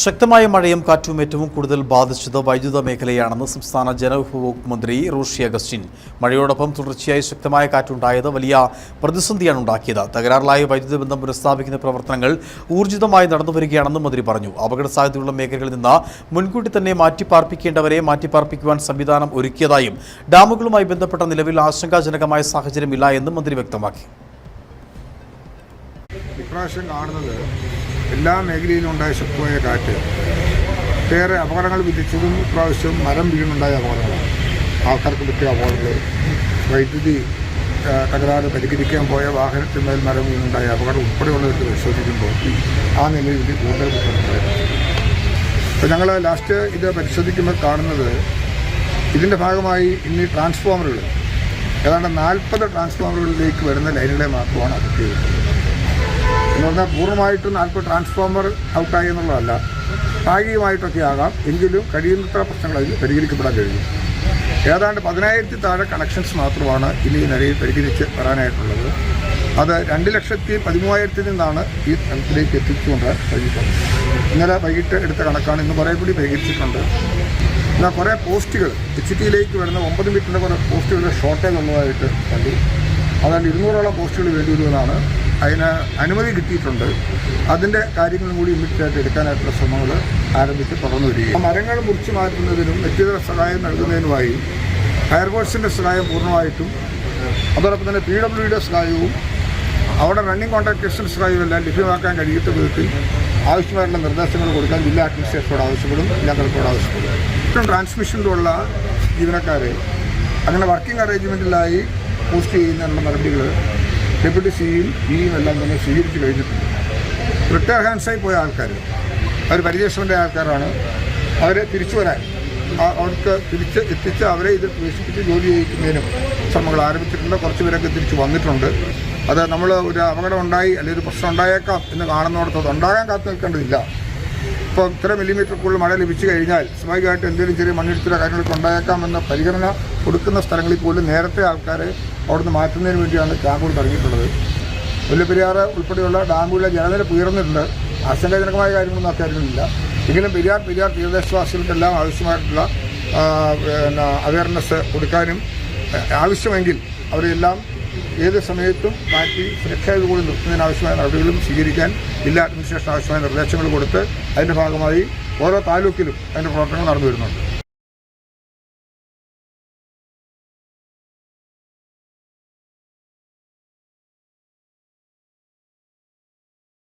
ശക്തമായ മഴയും കാറ്റും ഏറ്റവും കൂടുതൽ ബാധിച്ചത് വൈദ്യുത മേഖലയാണെന്ന് സംസ്ഥാന ജലവിഭവ മന്ത്രി റോഷി അഗസ്റ്റിൻ. മഴയോടൊപ്പം തുടർച്ചയായി ശക്തമായ കാറ്റുണ്ടായത് വലിയ പ്രതിസന്ധിയാണ് ഉണ്ടാക്കിയത്. തകരാറിലായ വൈദ്യുത ബന്ധം പുനഃസ്ഥാപിക്കുന്ന പ്രവർത്തനങ്ങൾ ഊർജിതമായി നടന്നുവരികയാണെന്നും മന്ത്രി പറഞ്ഞു. അപകട സാധ്യതയുള്ള മേഖലകളിൽ നിന്ന് മുൻകൂട്ടി തന്നെ മാറ്റിപ്പാർപ്പിക്കേണ്ടവരെ മാറ്റിപ്പാർപ്പിക്കുവാൻ സംവിധാനം ഒരുക്കിയതായും ഡാമുകളുമായി ബന്ധപ്പെട്ട നിലവിൽ ആശങ്കാജനകമായ സാഹചര്യമില്ല എന്നും മന്ത്രി വ്യക്തമാക്കി. ഇപ്രാവശ്യം കാണുന്നത് എല്ലാ മേഖലയിലും ഉണ്ടായ ശക്തമായ കാറ്റ് ഏറെ അപകടങ്ങൾ വിധിച്ചതും ഇപ്രാവശ്യം മരം വീണുണ്ടായ അപകടങ്ങളാണ്. ആൾക്കാർക്ക് പറ്റിയ അപകടങ്ങൾ, വൈദ്യുതി തകരാറ് പരിഹരിക്കാൻ പോയ വാഹനത്തിന്മേൽ മരം വീണുണ്ടായ അപകടം ഉൾപ്പെടെയുള്ളവർക്ക് പരിശോധിക്കുമ്പോൾ ആ നിലയിൽ കൂടുതൽ ബുദ്ധിമുട്ടായിരുന്നു. അപ്പോൾ ഞങ്ങൾ ലാസ്റ്റ് ഇത് പരിശോധിക്കുമ്പോൾ കാണുന്നത് ഇതിൻ്റെ ഭാഗമായി ഇന്ന് ട്രാൻസ്ഫോമറുകൾ ഏതാണ്ട് 40 ട്രാൻസ്ഫോമറുകളിലേക്ക് വരുന്ന ലൈനുകളെ മാത്രമാണ് അഫക്റ്റ് ചെയ്തിട്ടുള്ളത്. എന്ന് പറഞ്ഞാൽ പൂർണ്ണമായിട്ടും 40 ട്രാൻസ്ഫോമർ ഔട്ടായി എന്നുള്ളതല്ല, ഭാഗികമായിട്ടൊക്കെ ആകാം, എങ്കിലും കഴിയുന്നത്ര പ്രശ്നങ്ങൾ അതിൽ പരിഹരിക്കപ്പെടാൻ കഴിയും. ഏതാണ്ട് 10,000 താഴെ കണക്ഷൻസ് മാത്രമാണ് ഇനി ഈ നിലയിൽ പരിഹരിച്ച് വരാനായിട്ടുള്ളത്. അത് 2,13,000 നിന്നാണ് ഈ തലത്തിലേക്ക് എത്തിച്ചുകൊണ്ട് കഴിഞ്ഞിട്ടുണ്ട്. ഇന്നലെ വൈകിട്ട് എടുത്ത കണക്കാണ്, ഇന്ന് കുറേ കൂടി പരിഹരിച്ചിട്ടുണ്ട്. എന്നാൽ കുറേ പോസ്റ്റുകൾ HTയിലേക്ക് വരുന്ന 9 മീറ്ററിൻ്റെ കുറേ പോസ്റ്റുകളുടെ ഷോർട്ടേജ് ഉള്ളതായിട്ട് കണ്ടു. അതാണ്ട് 200ഓളം പോസ്റ്റുകൾ വേണ്ടി വരുമെന്നാണ് അതിന് അനുമതി കിട്ടിയിട്ടുണ്ട്. അതിൻ്റെ കാര്യങ്ങളും കൂടി ഇമ്മീഡിയറ്റായിട്ട് എടുക്കാനായിട്ടുള്ള ശ്രമങ്ങൾ ആരംഭിച്ച് തുടർന്നു വരികയും മരങ്ങൾ മുറിച്ചു മാറ്റുന്നതിനും വ്യക്തിഗത സഹായം നൽകുന്നതിനുമായി ഫയർഫോഴ്സിൻ്റെ സഹായം പൂർണ്ണമായിട്ടും, അതോടൊപ്പം തന്നെ PWDയുടെ സഹായവും അവിടെ റണ്ണിംഗ് കോൺട്രാക്ടേഴ്സിൻ്റെ സഹായവും എല്ലാം ലഭ്യമാക്കാൻ കഴിയുന്ന വിധത്തിൽ ആവശ്യമായിട്ടുള്ള നിർദ്ദേശങ്ങൾ കൊടുക്കാൻ ജില്ലാ അഡ്മിനിസ്ട്രേഷനോട് ആവശ്യപ്പെടും, ജില്ലാ കളക്ടറോട് ആവശ്യപ്പെടും. ഏറ്റവും ട്രാൻസ്മിഷനിലുള്ള ജീവനക്കാരെ അങ്ങനെ വർക്കിംഗ് അറേഞ്ച്മെൻറ്റിലായി പോസ്റ്റ് ചെയ്യുന്നതിനുള്ള നടപടികൾ ഡെപ്യൂട്ടി സിയും ഇയും എല്ലാം തന്നെ സ്വീകരിച്ച് കഴിഞ്ഞിട്ടുണ്ട്. റിട്ടയർ ഹാൻഡ്സായി പോയ ആൾക്കാർ, അവർ പരിചയസമൻ്റെ ആൾക്കാരാണ്. അവരെ തിരിച്ചു വരാൻ, അവർക്ക് തിരിച്ച് എത്തിച്ച് അവരെ ഇത് പ്രവേശിപ്പിച്ച് ജോലി ചെയ്യിക്കുന്നതിനും ശ്രമങ്ങൾ ആരംഭിച്ചിട്ടുണ്ട്. കുറച്ച് പേരൊക്കെ തിരിച്ച് വന്നിട്ടുണ്ട്. അത് നമ്മൾ ഒരു അപകടം ഉണ്ടായി അല്ലെങ്കിൽ ഒരു പ്രശ്നം ഉണ്ടായേക്കാം എന്ന് കാണുന്നിടത്തോളം ഉണ്ടാകാൻ കാത്തു നിൽക്കേണ്ടതില്ല. ഇപ്പോൾ ഇത്ര മില്ലിമീറ്റർ കൂടുതൽ മഴ ലഭിച്ചു കഴിഞ്ഞാൽ സ്വാഭാവികമായിട്ട് എന്തെങ്കിലും ചെറിയ മണ്ണിടിച്ചിലോ കാര്യങ്ങളൊക്കെ ഉണ്ടായേക്കാമെന്ന പരിഗണന കൊടുക്കുന്ന സ്ഥലങ്ങളിൽ പോലും നേരത്തെ ആൾക്കാരെ അവിടുന്ന് മാറ്റുന്നതിന് വേണ്ടിയാണ് ക്യാമ്പുകൾ തുടങ്ങിയിട്ടുള്ളത്. മുല്ലപ്പെരിയാർ ഉൾപ്പെടെയുള്ള ഡാമുകളിലെ ജലനിരപ്പ് ഉയർന്നിട്ടുണ്ട്. ആശങ്കാജനകമായ കാര്യങ്ങളൊന്നും അക്കാര്യങ്ങളില്ല. എങ്കിലും പെരിയാർ തീരദേശവാസികൾക്കെല്ലാം ആവശ്യമായിട്ടുള്ള അവയർനെസ് കൊടുക്കാനും ആവശ്യമെങ്കിൽ അവരെല്ലാം ഏത് സമയത്തും മാറ്റി സുരക്ഷയോടുകൂടി നിർത്തുന്നതിനാവശ്യമായ നടപടികളും സ്വീകരിക്കാൻ ജില്ലാ അഡ്മിനിസ്ട്രേഷൻ ആവശ്യമായ നിർദ്ദേശങ്ങൾ കൊടുത്ത് അതിൻ്റെ ഭാഗമായി ഓരോ താലൂക്കിലും അതിൻ്റെ പ്രവർത്തനങ്ങൾ നടന്നു വരുന്നുണ്ട്.